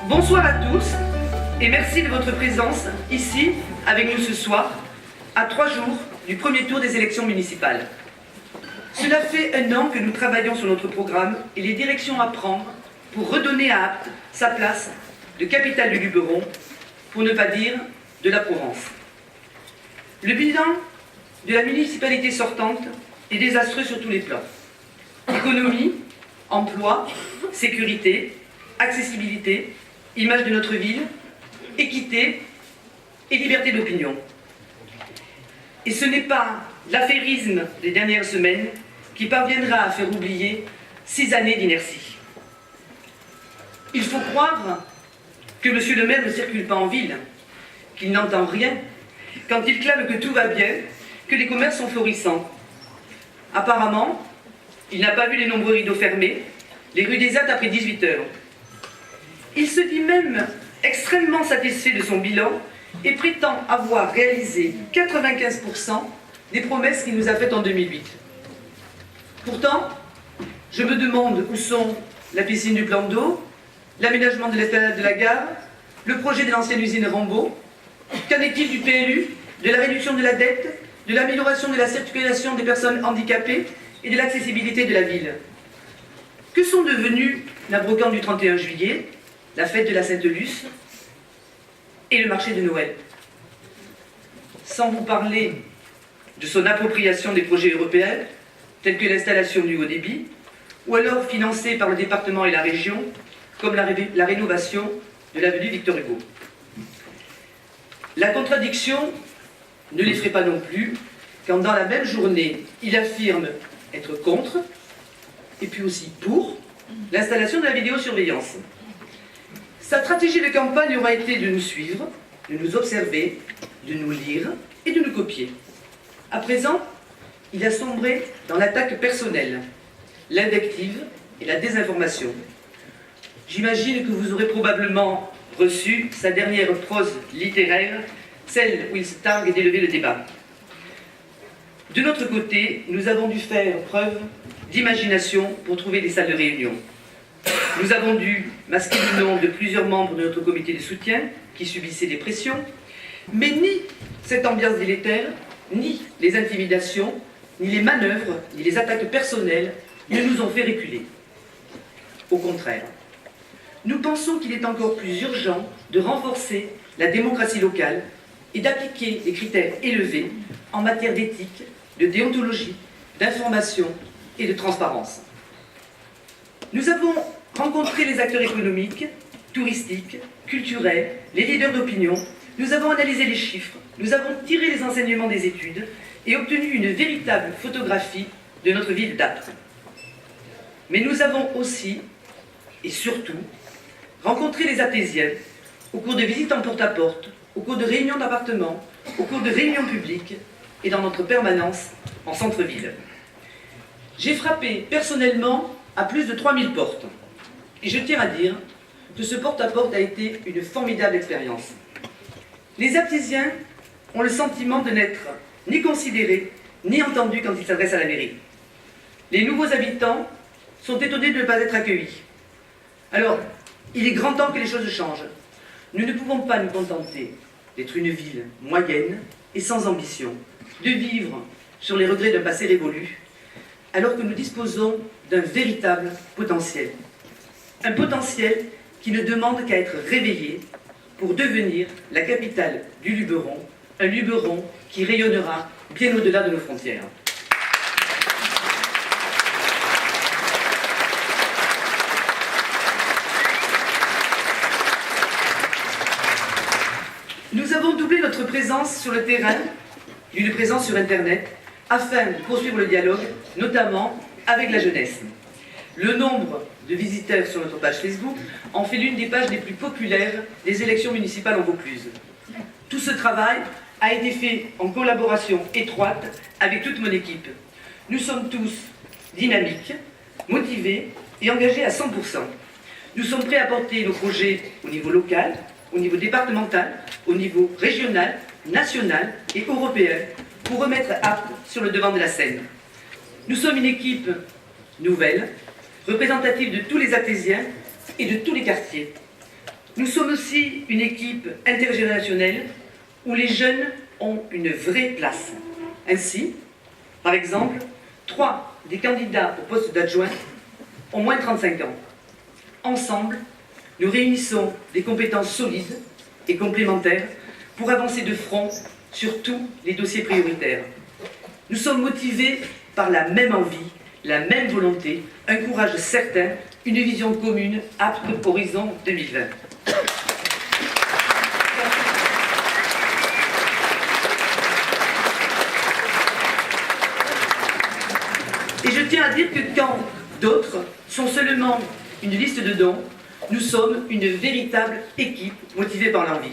Bonsoir à tous et merci de votre présence ici avec nous ce soir, à 3 jours du premier tour des élections municipales. Cela fait 1 an que nous travaillons sur notre programme et les directions à prendre pour redonner à Apt sa place de capitale du Luberon, pour ne pas dire de la Provence. Le bilan de la municipalité sortante est désastreux sur tous les plans. Économie, emploi, sécurité, accessibilité, image de notre ville, équité et liberté d'opinion. Et ce n'est pas l'affairisme des dernières semaines qui parviendra à faire oublier 6 années d'inertie. Il faut croire que M. le maire ne circule pas en ville, qu'il n'entend rien, quand il clame que tout va bien, que les commerces sont florissants. Apparemment, il n'a pas vu les nombreux rideaux fermés, les rues désertes après 18 heures. Il se dit même extrêmement satisfait de son bilan et prétend avoir réalisé 95% des promesses qu'il nous a faites en 2008. Pourtant, je me demande où sont la piscine du plan d'eau, l'aménagement de l'esplanade de la gare, le projet de l'ancienne usine Rambaud. Qu'en est-il du PLU, de la réduction de la dette, de l'amélioration de la circulation des personnes handicapées et de l'accessibilité de la ville? Que sont devenus la brocante du 31 juillet, la fête de la Sainte-Luce et le marché de Noël? Sans vous parler de son appropriation des projets européens, tels que l'installation du haut débit, ou alors financés par le département et la région, comme la rénovation de l'avenue Victor Hugo. La contradiction ne l'effraie pas non plus, quand dans la même journée, il affirme être contre, et puis aussi pour, l'installation de la vidéosurveillance. Sa stratégie de campagne aura été de nous suivre, de nous observer, de nous lire et de nous copier. À présent, il a sombré dans l'attaque personnelle, l'invective et la désinformation. J'imagine que vous aurez probablement reçu sa dernière prose littéraire, celle où il se targue d'élever le débat. De notre côté, nous avons dû faire preuve d'imagination pour trouver des salles de réunion. Nous avons dû masquer le nom de plusieurs membres de notre comité de soutien qui subissaient des pressions, mais ni cette ambiance délétère, ni les intimidations, ni les manœuvres, ni les attaques personnelles ne nous ont fait reculer. Au contraire, nous pensons qu'il est encore plus urgent de renforcer la démocratie locale et d'appliquer des critères élevés en matière d'éthique, de déontologie, d'information et de transparence. Nous avons rencontré les acteurs économiques, touristiques, culturels, les leaders d'opinion. Nous avons analysé les chiffres, nous avons tiré les enseignements des études et obtenu une véritable photographie de notre ville d'Apt. Mais nous avons aussi, et surtout, rencontré les Aptésiens au cours de visites en porte-à-porte, au cours de réunions d'appartements, au cours de réunions publiques et dans notre permanence en centre-ville. J'ai frappé personnellement à plus de 3000 portes. Et je tiens à dire que ce porte-à-porte a été une formidable expérience. Les Aptésiens ont le sentiment de n'être ni considérés, ni entendus quand ils s'adressent à la mairie. Les nouveaux habitants sont étonnés de ne pas être accueillis. Alors, il est grand temps que les choses changent. Nous ne pouvons pas nous contenter d'être une ville moyenne et sans ambition, de vivre sur les regrets d'un passé révolu, alors que nous disposons d'un véritable potentiel. Un potentiel qui ne demande qu'à être réveillé pour devenir la capitale du Luberon, un Luberon qui rayonnera bien au-delà de nos frontières. Nous avons doublé notre présence sur le terrain d'une présence sur Internet afin de poursuivre le dialogue, notamment avec la jeunesse. Le nombre de visiteurs sur notre page Facebook en fait l'une des pages les plus populaires des élections municipales en Vaucluse. Tout ce travail a été fait en collaboration étroite avec toute mon équipe. Nous sommes tous dynamiques, motivés et engagés à 100%. Nous sommes prêts à porter nos projets au niveau local, au niveau départemental, au niveau régional, national et européen pour remettre Apt sur le devant de la scène. Nous sommes une équipe nouvelle, représentative de tous les Aptésiens et de tous les quartiers. Nous sommes aussi une équipe intergénérationnelle où les jeunes ont une vraie place. Ainsi, par exemple, 3 des candidats au poste d'adjoint ont moins de 35 ans. Ensemble, nous réunissons des compétences solides et complémentaires pour avancer de front sur tous les dossiers prioritaires. Nous sommes motivés par la même envie, la même volonté, un courage certain, une vision commune apte horizon 2020. Et je tiens à dire que quand d'autres sont seulement une liste de dons, nous sommes une véritable équipe motivée par l'envie.